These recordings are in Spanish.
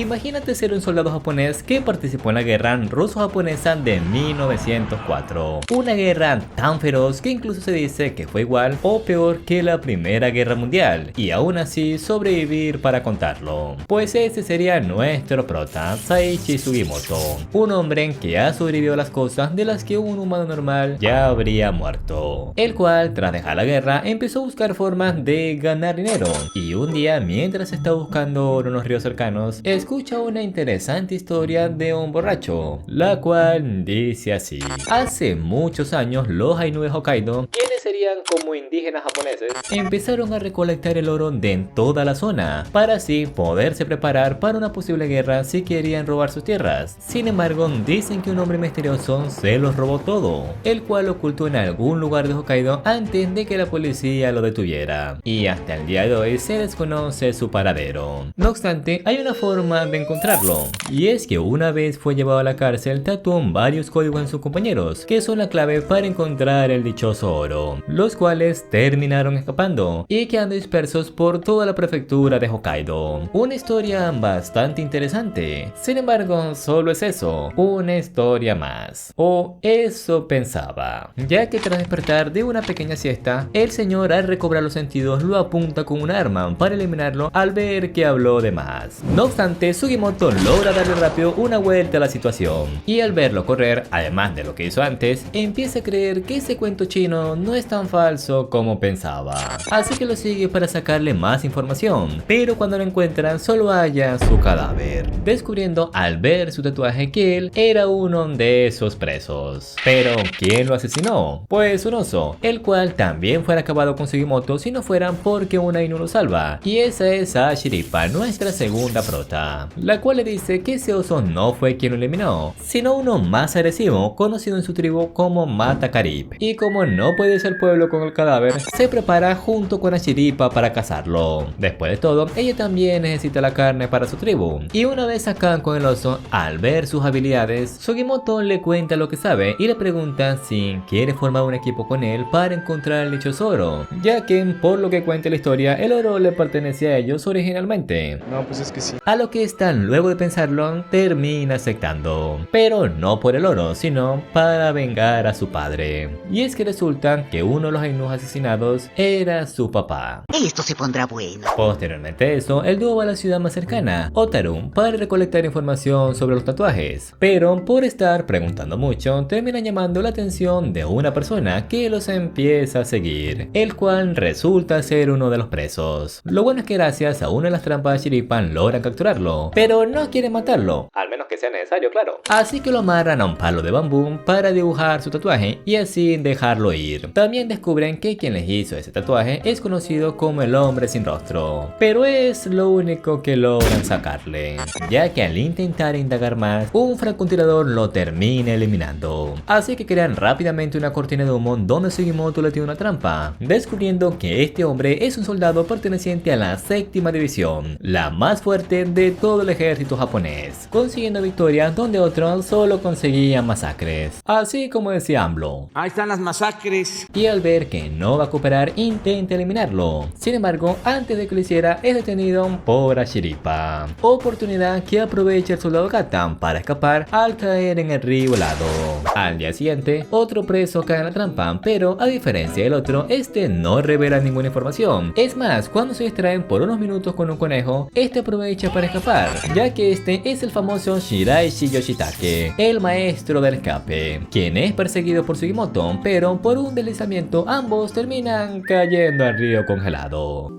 Imagínate ser un soldado japonés que participó en la guerra ruso-japonesa de 1904. Una guerra tan feroz que incluso se dice que fue igual o peor que la Primera Guerra Mundial, y aún así sobrevivir para contarlo. Pues ese sería nuestro prota, Saichi Sugimoto, un hombre que ha sobrevivido a las cosas de las que un humano normal ya habría muerto, el cual tras dejar la guerra empezó a buscar formas de ganar dinero, y un día mientras está buscando oro en los ríos cercanos escucha una interesante historia de un borracho, la cual dice así: hace muchos años los Ainu de Hokkaido, quienes serían como indígenas japoneses, empezaron a recolectar el oro de toda la zona para así poderse preparar para una posible guerra si querían robar sus tierras. Sin embargo, dicen que un hombre misterioso se los robó todo, el cual lo ocultó en algún lugar de Hokkaido antes de que la policía lo detuviera, y hasta el día de hoy se desconoce su paradero. No obstante, hay una forma de encontrarlo, y es que una vez fue llevado a la cárcel tatuó varios códigos en sus compañeros, que son la clave para encontrar el dichoso oro, los cuales terminaron escapando y quedando dispersos por toda la prefectura de Hokkaido. Una historia bastante interesante. Sin embargo, solo es eso, una historia más, o eso pensaba, ya que tras despertar de una pequeña siesta, el señor al recobrar los sentidos lo apunta con un arma para eliminarlo al ver que habló de más. No obstante, Sugimoto logra darle rápido una vuelta a la situación, y al verlo correr, además de lo que hizo antes, empieza a creer que ese cuento chino no es tan falso como pensaba, así que lo sigue para sacarle más información, pero cuando lo encuentran solo halla su cadáver, descubriendo al ver su tatuaje que él era uno de esos presos. Pero ¿quién lo asesinó? Pues un oso, el cual también fuera acabado con Sugimoto si no fueran porque un Ainu lo salva, y esa es a Shiripa, nuestra segunda prota, la cual le dice que ese oso no fue quien lo eliminó, sino uno más agresivo conocido en su tribu como Mata Karib, y como no puede irse al pueblo con el cadáver, se prepara junto con Shiripa para cazarlo. Después de todo, ella también necesita la carne para su tribu, y una vez acaban con el oso, al ver sus habilidades, Sugimoto le cuenta lo que sabe y le pregunta si quiere formar un equipo con él para encontrar el dichoso oro, ya que por lo que cuenta la historia, el oro le pertenecía a ellos originalmente. No, pues es que sí. A lo que Stan, luego de pensarlo, termina aceptando, pero no por el oro, sino para vengar a su padre. Y es que resulta que uno de los Ainus asesinados era su papá. Esto se pondrá bueno. Posteriormente a eso, el dúo va a la ciudad más cercana, Otaru, para recolectar información sobre los tatuajes, pero por estar preguntando mucho, terminan llamando la atención de una persona que los empieza a seguir, el cual resulta ser uno de los presos. Lo bueno es que gracias a una de las trampas de Shiripa logran capturarlo, pero no quieren matarlo, al menos que sea necesario, claro. Así que lo amarran a un palo de bambú para dibujar su tatuaje y así dejarlo ir. También descubren que quien les hizo ese tatuaje es conocido como el hombre sin rostro, pero es lo único que logran sacarle, ya que al intentar indagar más, un francotirador lo termina eliminando. Así que crean rápidamente una cortina de humo donde Sugimoto le tiene una trampa, descubriendo que este hombre es un soldado perteneciente a la séptima división, la más fuerte de todo el ejército japonés, consiguiendo victorias donde otros solo conseguían masacres, así como decía AMLO. Ahí están las masacres. Y al ver que no va a cooperar, intenta eliminarlo. Sin embargo, antes de que lo hiciera, es detenido por Shiripa, oportunidad que aprovecha el soldado Gatan para escapar al caer en el río helado. Al día siguiente, otro preso cae en la trampa, pero a diferencia del otro, este no revela ninguna información. Es más, cuando se distraen por unos minutos con un conejo, este aprovecha para escapar, ya que este es el famoso Shiraishi Yoshitake, el maestro del escape, quien es perseguido por Sugimoto, pero por un deslizamiento ambos terminan cayendo al río congelado.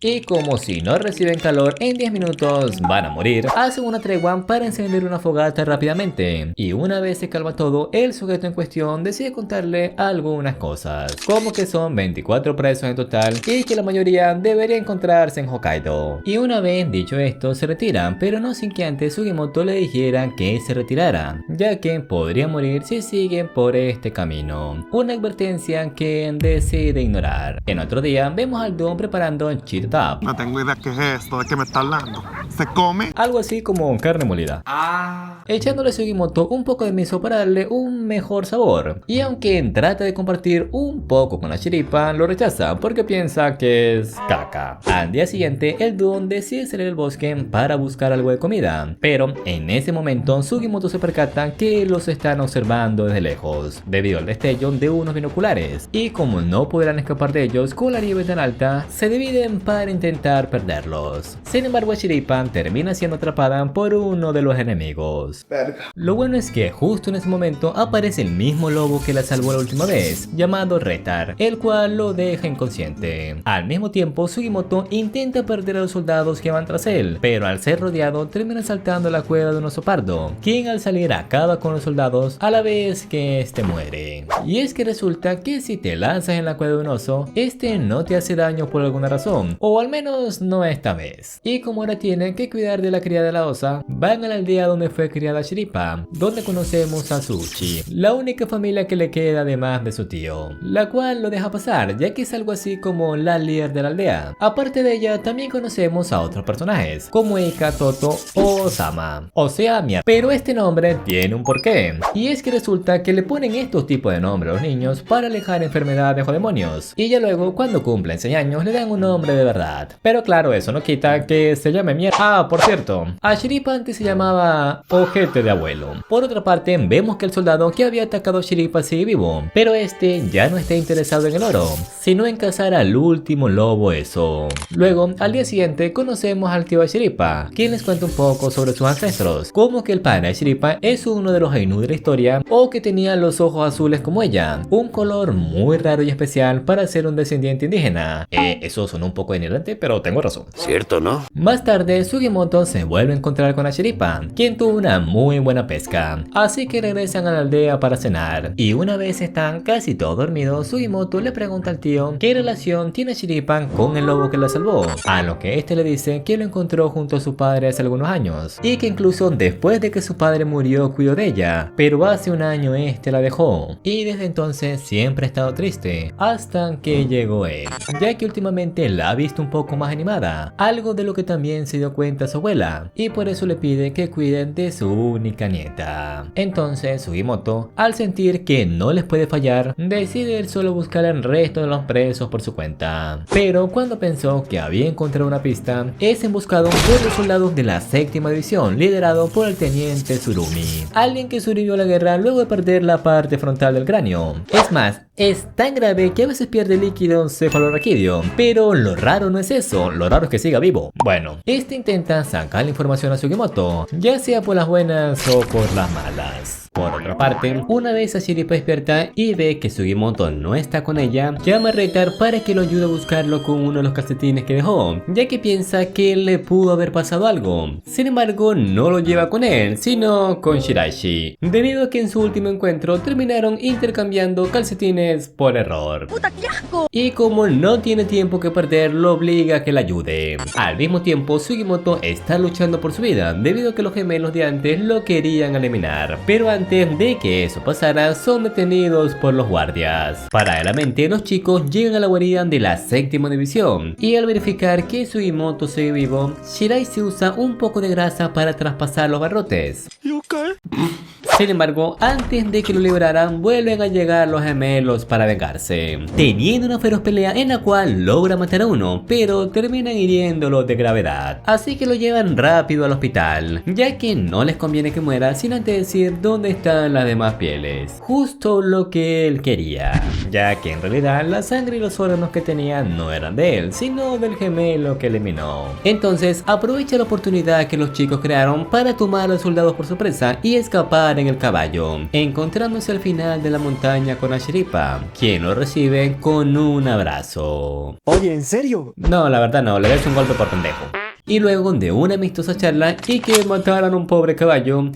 Y como si no reciben calor en 10 minutos van a morir, hacen una tregua para encender una fogata rápidamente. Y una vez se calma todo, el sujeto en cuestión decide contarle algunas cosas, como que son 24 presos en total y que la mayoría debería encontrarse en Hokkaido. Y una vez dicho esto, se retiran, pero no sin que antes Sugimoto le dijera que se retirara, ya que podría morir si siguen por este camino. Una advertencia que decide ignorar. En otro día, vemos al dúo preparando Cheeto Tap. No tengo idea qué es esto, de qué me está hablando. ¿Se come? Algo así como carne molida. Ah. echándole a Sugimoto un poco de miso para darle un mejor sabor. Y aunque trata de compartir un poco con la chiripa, lo rechaza porque piensa que es caca. Al día siguiente, el dúo decide salir al bosque para buscar algo de comida, pero en ese momento Sugimoto se percata que los están observando desde lejos, debido al destello de unos binoculares, y como no podrán escapar de ellos con la nieve tan alta, se dividen para intentar perderlos. Sin embargo, Chiripa termina siendo atrapada por uno de los enemigos. Verga. Lo bueno es que justo en ese momento aparece el mismo lobo que la salvó la última vez, llamado Retar, el cual lo deja inconsciente. Al mismo tiempo, Sugimoto intenta perder a los soldados que van tras él, pero al ser rodeado termina saltando a la cueva de un oso pardo, quien al salir acaba con los soldados a la vez que este muere. Y es que resulta que si te lanzas en la cueva de un oso, este no te hace daño por alguna razón, o al menos no esta vez. Y como ahora tienen que cuidar de la cría de la osa, van a la aldea donde fue criada Chiripa, donde conocemos a Tsuchi, la única familia que le queda además de su tío, la cual lo deja pasar ya que es algo así como la líder de la aldea. Aparte de ella también conocemos a otros personajes como Eika, Toto o Osama, o sea Mia, pero este nombre tiene un porqué, y es que resulta que le ponen estos tipos de nombres a los niños para alejar enfermedades o demonios, y ya luego cuando cumplen 6 años le dan un nombre de verdad. Pero claro, eso no quita que se llame Mia. Ah, por cierto, a Chiripa antes se llamaba Ojete de Abuelo. Por otra parte, vemos que el soldado que había atacado a Chiripa sigue vivo, pero este ya no está interesado en el oro, sino en cazar al último lobo eso. Luego, al día siguiente, conocemos al tío de Chiripa, quien les cuenta un poco sobre sus ancestros, como que el padre de Chiripa es uno de los Ainu de la historia, o que tenía los ojos azules como ella, un color muy raro y especial para ser un descendiente indígena. Eso suena un poco denirante, pero tengo razón. Cierto, ¿no? Más tarde, Sugimoto se vuelve a encontrar con la Chiripa, quien tuvo una muy buena pesca, así que regresan a la aldea para cenar. Y una vez están casi todos dormidos, Sugimoto le pregunta al tío qué relación tiene Chiripa con el lobo que la salvó, a lo que este le dice que lo encontró junto a su padre hace algunos años, y que incluso después de que su padre murió cuidó de ella, pero hace un año este la dejó, y desde entonces siempre ha estado triste, hasta que llegó él, ya que últimamente la ha visto un poco más animada, algo de lo que también se dio cuenta su abuela, y por eso le pide que cuiden de su única nieta. Entonces Sugimoto, al sentir que no les puede fallar, decide él solo buscar al resto de los presos por su cuenta. Pero cuando pensó que había encontrado una pista, es emboscado por los soldados de la séptima división, liderado por el teniente Tsurumi, alguien que sobrevivió a la guerra luego de perder la parte frontal del cráneo. Es más, es tan grave que a veces pierde líquido cefalorraquídeo, pero lo raro no es eso, lo raro es que siga vivo. Bueno, este intenta sacar la información a Sugimoto, ya sea por las buenas o por las malas. Por otra parte, una vez a Chiripa despierta y ve que Sugimoto no está con ella, llama a Retar para que lo ayude a buscarlo con uno de los calcetines que dejó, ya que piensa que le pudo haber pasado algo. Sin embargo, no lo lleva con él, sino con Shiraishi, debido a que en su último encuentro terminaron intercambiando calcetines por error. ¡Puta, qué asco! Y como no tiene tiempo que perder, lo obliga a que la ayude. Al mismo tiempo, Sugimoto está luchando por su vida, debido a que los gemelos de antes lo querían eliminar, pero antes de que eso pasara, son detenidos por los guardias. Paralelamente, los chicos llegan a la guarida de la séptima división, y al verificar que Sugimoto sigue vivo, Shiraishi usa un poco de grasa para traspasar los barrotes. Sin embargo, antes de que lo liberaran, vuelven a llegar los gemelos para vengarse, teniendo una feroz pelea en la cual logra matar a uno, pero terminan hiriéndolo de gravedad. Así que lo llevan rápido al hospital, ya que no les conviene que muera sin antes decir dónde están las demás pieles. Justo lo que él quería, ya que en realidad la sangre y los órganos que tenía no eran de él, sino del gemelo que eliminó. Entonces aprovecha la oportunidad que los chicos crearon para tomar a los soldados por sorpresa y escapar en el caballo, encontrándose al final de la montaña con la Chiripa, quien lo recibe con un abrazo. Oye, ¿en serio? No, la verdad no, le das un golpe por pendejo. Y luego de una amistosa charla y que mataran a un pobre caballo,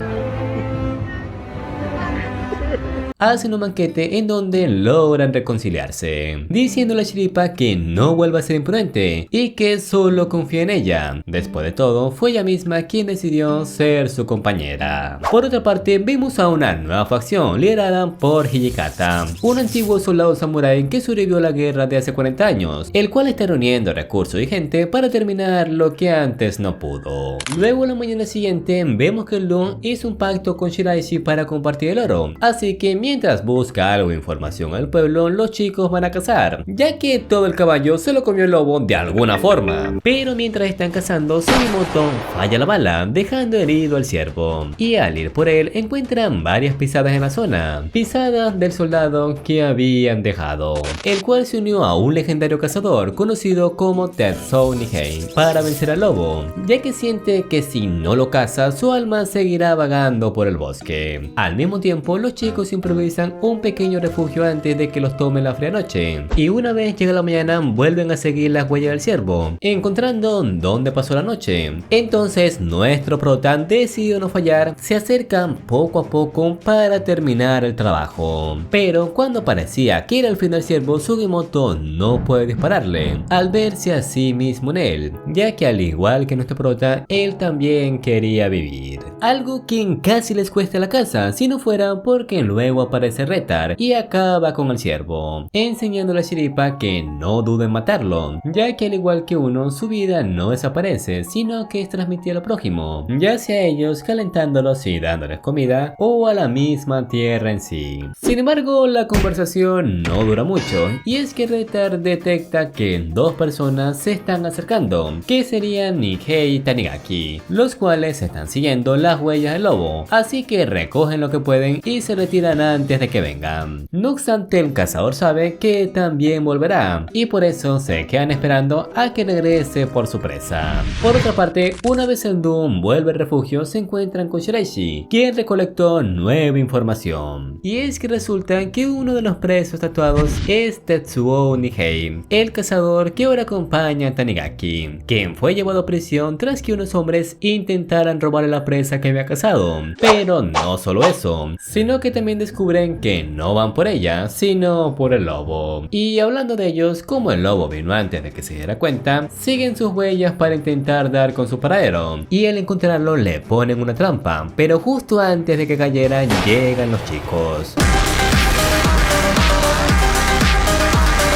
hacen un banquete en donde logran reconciliarse, diciéndole a Shiripa que no vuelva a ser imprudente y que solo confía en ella. Después de todo, fue ella misma quien decidió ser su compañera. Por otra parte, vemos a una nueva facción liderada por Hijikata, un antiguo soldado samurái que sobrevivió a la guerra de hace 40 años, el cual está reuniendo recursos y gente para terminar lo que antes no pudo. Luego, la mañana siguiente, vemos que el Lu hizo un pacto con Shiraishi para compartir el oro, así que mientras busca algo de información al pueblo, los chicos van a cazar, ya que todo el caballo se lo comió el lobo de alguna forma. Pero mientras están cazando, Sugimoto falla la bala, dejando herido al ciervo, y al ir por él encuentran varias pisadas en la zona, pisadas del soldado que habían dejado, el cual se unió a un legendario cazador conocido como Tetsou Nihei para vencer al lobo, ya que siente que si no lo caza, su alma seguirá vagando por el bosque. Al mismo tiempo, los chicos improvisan un pequeño refugio antes de que los tome la fría noche, y una vez llega la mañana vuelven a seguir las huellas del ciervo, encontrando dónde pasó la noche. Entonces nuestro prota, decidido no fallar, se acercan poco a poco para terminar el trabajo, pero cuando parecía que era el fin del ciervo, Sugimoto no puede dispararle al verse a sí mismo en él, ya que al igual que nuestro prota, él también quería vivir, algo que casi les cuesta la casa si no fuera porque luego aparece Retar y acaba con el ciervo, enseñándole a Shiripa que no dude en matarlo, ya que al igual que uno, su vida no desaparece, sino que es transmitida al prójimo, ya sea a ellos calentándolos y dándoles comida o a la misma tierra en sí. Sin embargo, la conversación no dura mucho, y es que Retar detecta que dos personas se están acercando, que serían Nihei y Tanigaki, los cuales están siguiendo las huellas del lobo, así que recogen lo que pueden y se retiran antes de que vengan. No obstante, el cazador sabe que también volverá, y por eso se quedan esperando a que regrese por su presa. Por otra parte, una vez el Doom vuelve al refugio, se encuentran con Shiraishi, quien recolectó nueva información, y es que resulta que uno de los presos tatuados es Tetsuo Nihei, el cazador que ahora acompaña a Tanigaki, quien fue llevado a prisión tras que unos hombres intentaran robarle la presa que había cazado. Pero no solo eso, sino que también descubren que no van por ella, sino por el lobo. Y hablando de ellos, como el lobo vino antes de que se diera cuenta, siguen sus huellas para intentar dar con su paradero, y al encontrarlo le ponen una trampa, pero justo antes de que cayeran llegan los chicos,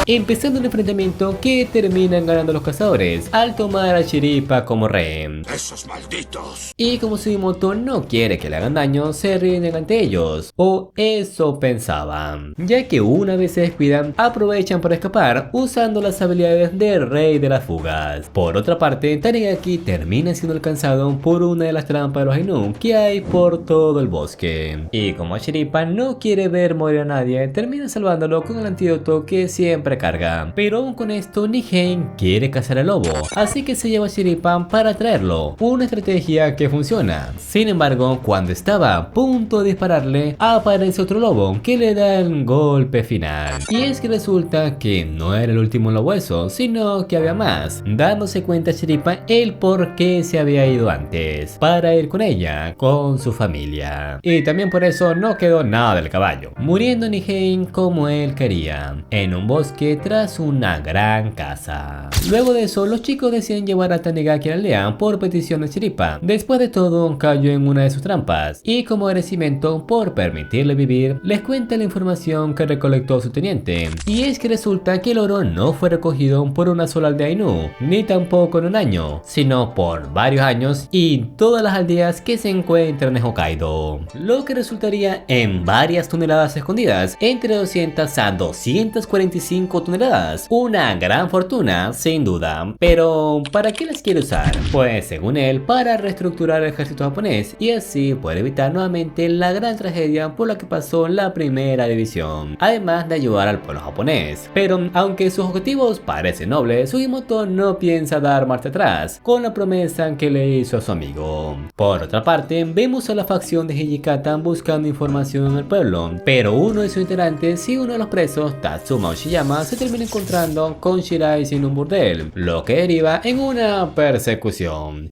empezando un enfrentamiento que terminan ganando los cazadores al tomar a Shiripa como rehén. ¡Esos malditos! Y como Sugimoto no quiere que le hagan daño, se rinden ante ellos, o eso pensaban, ya que una vez se descuidan, aprovechan para escapar usando las habilidades del rey de las fugas. Por otra parte, Tanigaki termina siendo alcanzado por una de las trampas de los Ainu que hay por todo el bosque, y como Shiripa no quiere ver morir a nadie, termina salvándolo con el antídoto que siempre carga. Pero aún con esto, Nihei quiere cazar al lobo, así que se lleva a Shiripa para traerlo, una estrategia que funciona. Sin embargo, cuando estaba a punto de dispararle, aparece otro lobo que le da el golpe final, y es que resulta que no era el último lobo eso, sino que había más, dándose cuenta Shiripa el por qué se había ido antes, para ir con ella, con su familia, y también por eso no quedó nada del caballo, muriendo Nihei como él quería, en un bosque tras una gran casa. Luego de eso, los chicos deciden llevar a Tanigaki a la aldea por petición de Shiripa. Después de todo, cayó en una de sus trampas, y como agradecimiento por permitirle vivir, les cuenta la información que recolectó su teniente, y es que resulta que el oro no fue recogido por una sola aldea Ainu, ni tampoco en un año, sino por varios años y todas las aldeas que se encuentran en Hokkaido, lo que resultaría en varias toneladas escondidas, entre 200 a 245 toneladas, una gran fortuna sin duda. Pero ¿para qué las quiere usar? Pues según él, para reestructurar el ejército japonés y así poder evitar nuevamente la gran tragedia por la que pasó la primera división, además de ayudar al pueblo japonés. Pero aunque sus objetivos parecen nobles, Sugimoto no piensa dar marcha atrás con la promesa que le hizo a su amigo. Por otra parte, vemos a la facción de Hijikata buscando información en el pueblo, pero uno de sus integrantes y uno de los presos, Tatsuma Oshiyama, se termina encontrando con Shiraishi en un burdel, lo que deriva en una persecución.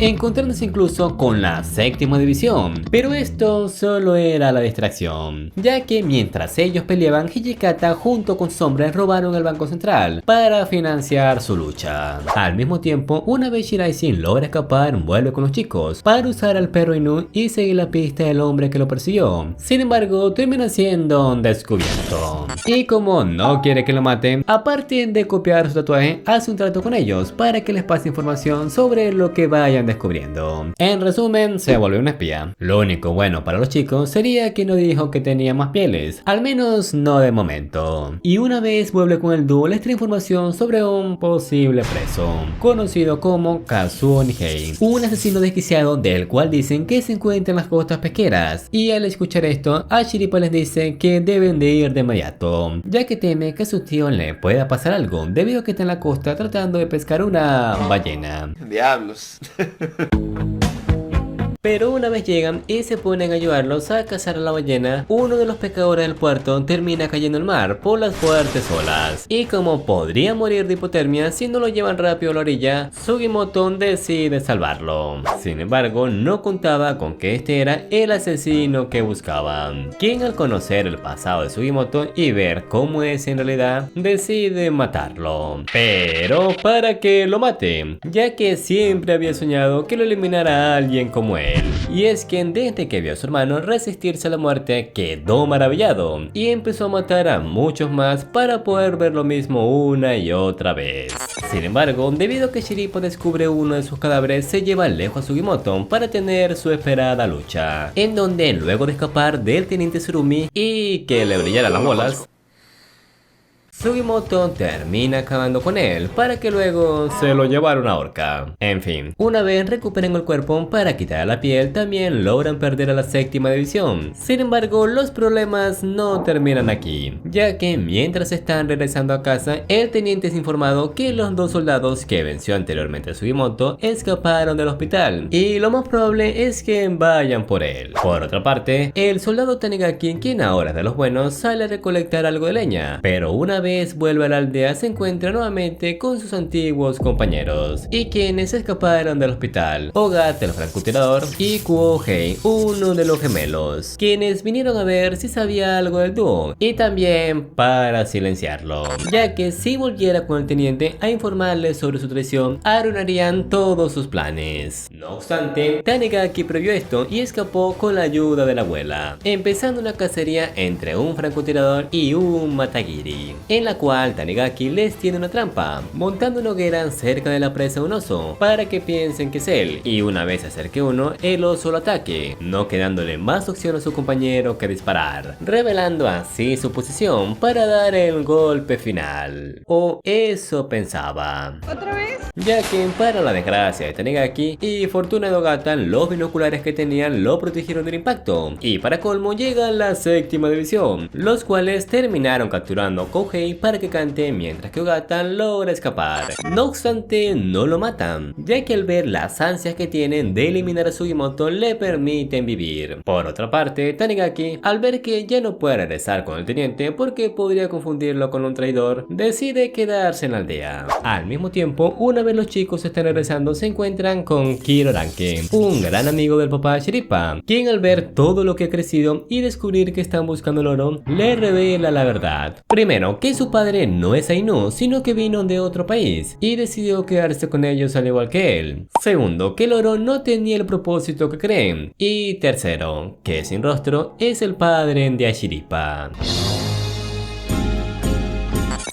encontrándose incluso con la séptima división. Pero esto solo era la distracción, ya que mientras ellos peleaban, Hijikata junto con sus hombres robaron el Banco Central para financiar su lucha. Al mismo tiempo, una vez Shiraishi logra escapar, vuelve con los chicos para usar al perro Inu y seguir la pista del hombre que lo persiguió. Sin embargo, termina siendo descubierto. Y como no quiere que lo maten, aparte de copiar su tatuaje, hace un trato con ellos para que les pase información sobre lo que vayan descubriendo. En resumen, se volvió un espía. Lo único bueno para los chicos sería que no dijo que tenía más pieles, al menos no de momento. Y una vez vuelve con el dúo, les trae información sobre un posible preso, conocido como Kazuo Nihei, un asesino desquiciado del cual dicen que se encuentra en las costas pesqueras. Y al escuchar esto, a Shiripa les dice que deben de ir de inmediato, ya que teme que a su tío le pueda pasar algo debido a que está en la costa tratando de pescar una ballena. Diablos. Pero una vez llegan y se ponen a ayudarlos a cazar a la ballena, uno de los pescadores del puerto termina cayendo al mar por las fuertes olas. Y como podría morir de hipotermia si no lo llevan rápido a la orilla, Sugimoto decide salvarlo. Sin embargo, no contaba con que este era el asesino que buscaban, quien al conocer el pasado de Sugimoto y ver cómo es en realidad, decide matarlo. Pero para que lo mate, ya que siempre había soñado que lo eliminara alguien como él. Y es que desde que vio a su hermano resistirse a la muerte, quedó maravillado y empezó a matar a muchos más para poder ver lo mismo una y otra vez. Sin embargo, debido a que Shiripo descubre uno de sus cadáveres, se lleva lejos a Sugimoto para tener su esperada lucha, en donde luego de escapar del teniente Tsurumi y que le brillaran las bolas, Sugimoto termina acabando con él para que luego se lo llevara una horca. En fin, una vez recuperan el cuerpo para quitar la piel, también logran perder a la séptima división. Sin embargo, los problemas no terminan aquí, ya que mientras están regresando a casa, el teniente es informado que los dos soldados que venció anteriormente a Sugimoto escaparon del hospital y lo más probable es que vayan por él. Por otra parte, el soldado Tanigaki, quien ahora es de los buenos, sale a recolectar algo de leña, pero una vez vuelve a la aldea se encuentra nuevamente con sus antiguos compañeros y quienes escaparon del hospital: Ogata el francotirador y Kuohei, uno de los gemelos, quienes vinieron a ver si sabía algo del dúo y también para silenciarlo, ya que si volviera con el teniente a informarle sobre su traición, arruinarían todos sus planes. No obstante, Tanigaki previó esto y escapó con la ayuda de la abuela, empezando una cacería entre un francotirador y un matagiri, en la cual Tanigaki les tiene una trampa, montando una hoguera cerca de la presa de un oso para que piensen que es él, y una vez se acerque uno, el oso lo ataque, no quedándole más opción a su compañero que disparar, revelando así su posición para dar el golpe final. O eso pensaba. ¿Otra vez? Ya que para la desgracia de Tanigaki y fortuna de Ogata, los binoculares que tenían lo protegieron del impacto, y para colmo llega la séptima división, los cuales terminaron capturando a Kohei para que cante mientras que Ogata logra escapar. No obstante, no lo matan, ya que al ver las ansias que tienen de eliminar a Sugimoto le permiten vivir. Por otra parte, Tanigaki, al ver que ya no puede regresar con el teniente porque podría confundirlo con un traidor, decide quedarse en la aldea. Al mismo tiempo, una vez los chicos están regresando, se encuentran con Kiroranke, un gran amigo del papá de Shiripa, quien al ver todo lo que ha crecido y descubrir que están buscando el oro, le revela la verdad. Primero, que su padre no es Ainu, sino que vino de otro país y decidió quedarse con ellos al igual que él. Segundo, que el oro no tenía el propósito que creen. Y tercero, que Sin Rostro es el padre de Ashiripa.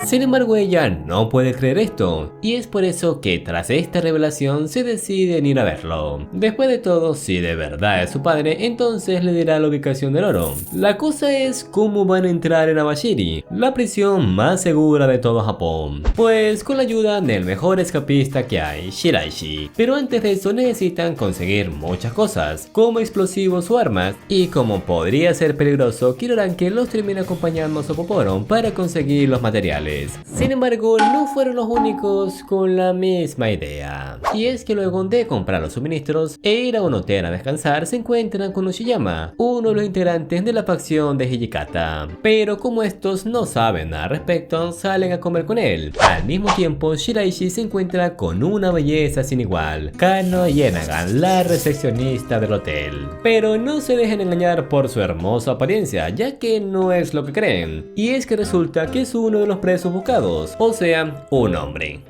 Sin embargo, ella no puede creer esto, y es por eso que tras esta revelación se deciden ir a verlo. Después de todo, si de verdad es su padre, entonces le dirá la ubicación del oro. La cosa es cómo van a entrar en Abashiri, la prisión más segura de todo Japón, pues con la ayuda del mejor escapista que hay, Shiraishi. Pero antes de eso necesitan conseguir muchas cosas, como explosivos o armas, y como podría ser peligroso, Kiroranke los termina acompañando a Sopoporo para conseguir los materiales. anteriores. Sin embargo, no fueron los únicos con la misma idea. Y es que luego de comprar los suministros e ir a un hotel a descansar, se encuentran con Ushiyama, uno de los integrantes de la facción de Hijikata. Pero como estos no saben nada al respecto, salen a comer con él. Al mismo tiempo, Shiraishi se encuentra con una belleza sin igual, Kano Yenagan, la recepcionista del hotel. Pero no se dejen engañar por su hermosa apariencia, ya que no es lo que creen. Y es que resulta que es uno de los presos buscados, o sea, un hombre,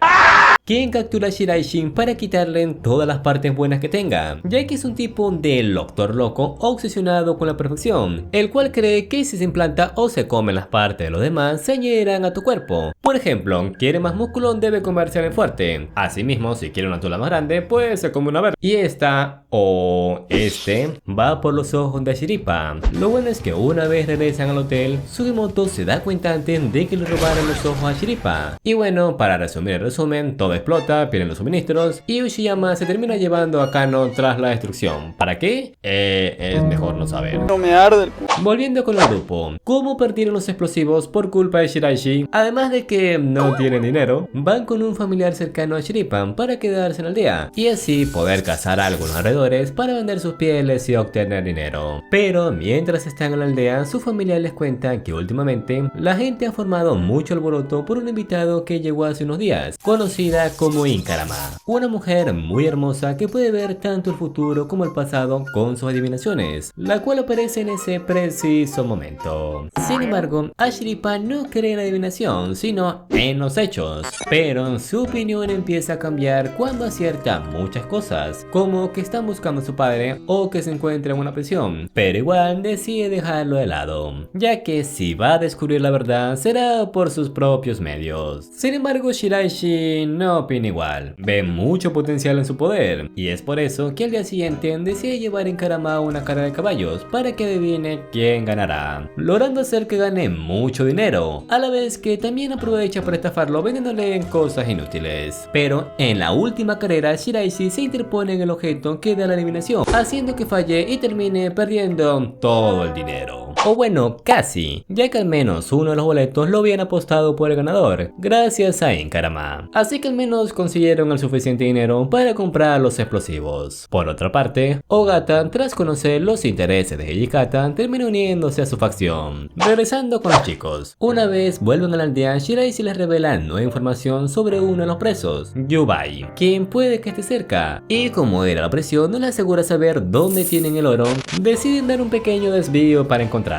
quien captura a Shiraishi para quitarle todas las partes buenas que tenga, ya que es un tipo de doctor loco obsesionado con la perfección, el cual cree que si se implanta o se comen las partes de los demás, se añadirán a tu cuerpo. Por ejemplo, quiere más músculo, debe comerse alguien fuerte. Asimismo, si quiere una tula más grande, pues se come una verde. Y esta o este va por los ojos de Shiripa. Lo bueno es que una vez regresan al hotel, Sugimoto se da cuenta antes de que le robaran los ojos a Shiripa. Y bueno, para resumir el resumen, todo explota, pierden los suministros y Ushiyama se termina llevando a Kano tras la destrucción. ¿Para qué? Es mejor no saber. No me arde el culo. Volviendo con el grupo, ¿cómo perdieron los explosivos por culpa de Shiraishi? Además de que no tienen dinero, van con un familiar cercano a Shiripan para quedarse en la aldea y así poder cazar algo en los alrededores para vender sus pieles y obtener dinero. Pero mientras están en la aldea, su familiar les cuenta que últimamente la gente ha formado mucho alboroto por un invitado que llegó hace unos días, conocida como Inkarama, una mujer muy hermosa que puede ver tanto el futuro como el pasado con sus adivinaciones, la cual aparece en ese preciso momento. Sin embargo, Shiripa no cree en la adivinación, sino en los hechos, pero su opinión empieza a cambiar cuando acierta muchas cosas, como que están buscando a su padre o que se encuentra en una prisión, pero igual decide dejarlo de lado, ya que si va a descubrir la verdad será por sus propios medios. Sin embargo, Shiraishi no opina igual, ve mucho potencial en su poder, y es por eso que al día siguiente decide llevar en Karama una carrera de caballos para que adivine quién ganará, logrando hacer que gane mucho dinero, a la vez que también aprovecha para estafarlo vendiéndole cosas inútiles. Pero en la última carrera, Shiraishi se interpone en el objeto que da la eliminación, haciendo que falle y termine perdiendo todo el dinero. O bueno, casi, ya que al menos uno de los boletos lo habían apostado por el ganador, gracias a Inkarama. Así que al menos consiguieron el suficiente dinero para comprar los explosivos. Por otra parte, Ogata, tras conocer los intereses de Hijikata, termina uniéndose a su facción. Regresando con los chicos, una vez vuelven a la aldea, Shiraishi les revela nueva información sobre uno de los presos, Yubai, quien puede que esté cerca, y como era la presión no le asegura saber dónde tienen el oro, deciden dar un pequeño desvío para encontrarlo.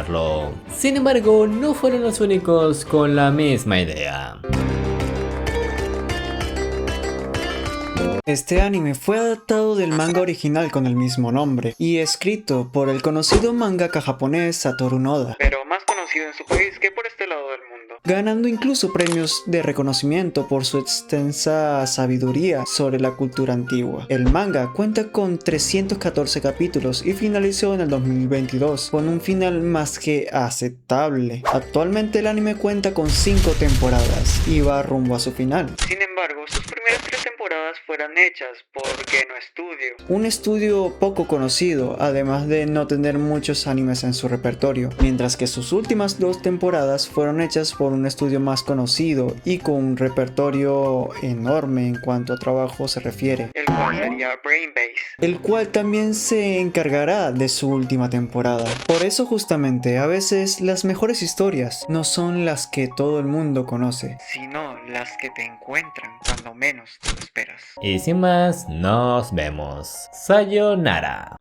Sin embargo, no fueron los únicos con la misma idea. Este anime fue adaptado del manga original con el mismo nombre y escrito por el conocido mangaka japonés Satoru Noda, pero más conocido en su país que por este lado del mundo, ganando incluso premios de reconocimiento por su extensa sabiduría sobre la cultura antigua. El manga cuenta con 314 capítulos y finalizó en el 2022 con un final más que aceptable. Actualmente el anime cuenta con 5 temporadas y va rumbo a su final. Sin embargo, sus primeras 3 temporadas fueron hechas por Geno Studio, un estudio poco conocido, además de no tener muchos animes en su repertorio, mientras que sus últimas 2 temporadas fueron hechas por un estudio más conocido y con un repertorio enorme en cuanto a trabajo se refiere, el cual sería Brain Base, el cual también se encargará de su última temporada. Por eso justamente a veces las mejores historias no son las que todo el mundo conoce, sino las que te encuentran cuando menos te lo esperas. Y sin más, nos vemos. Sayonara.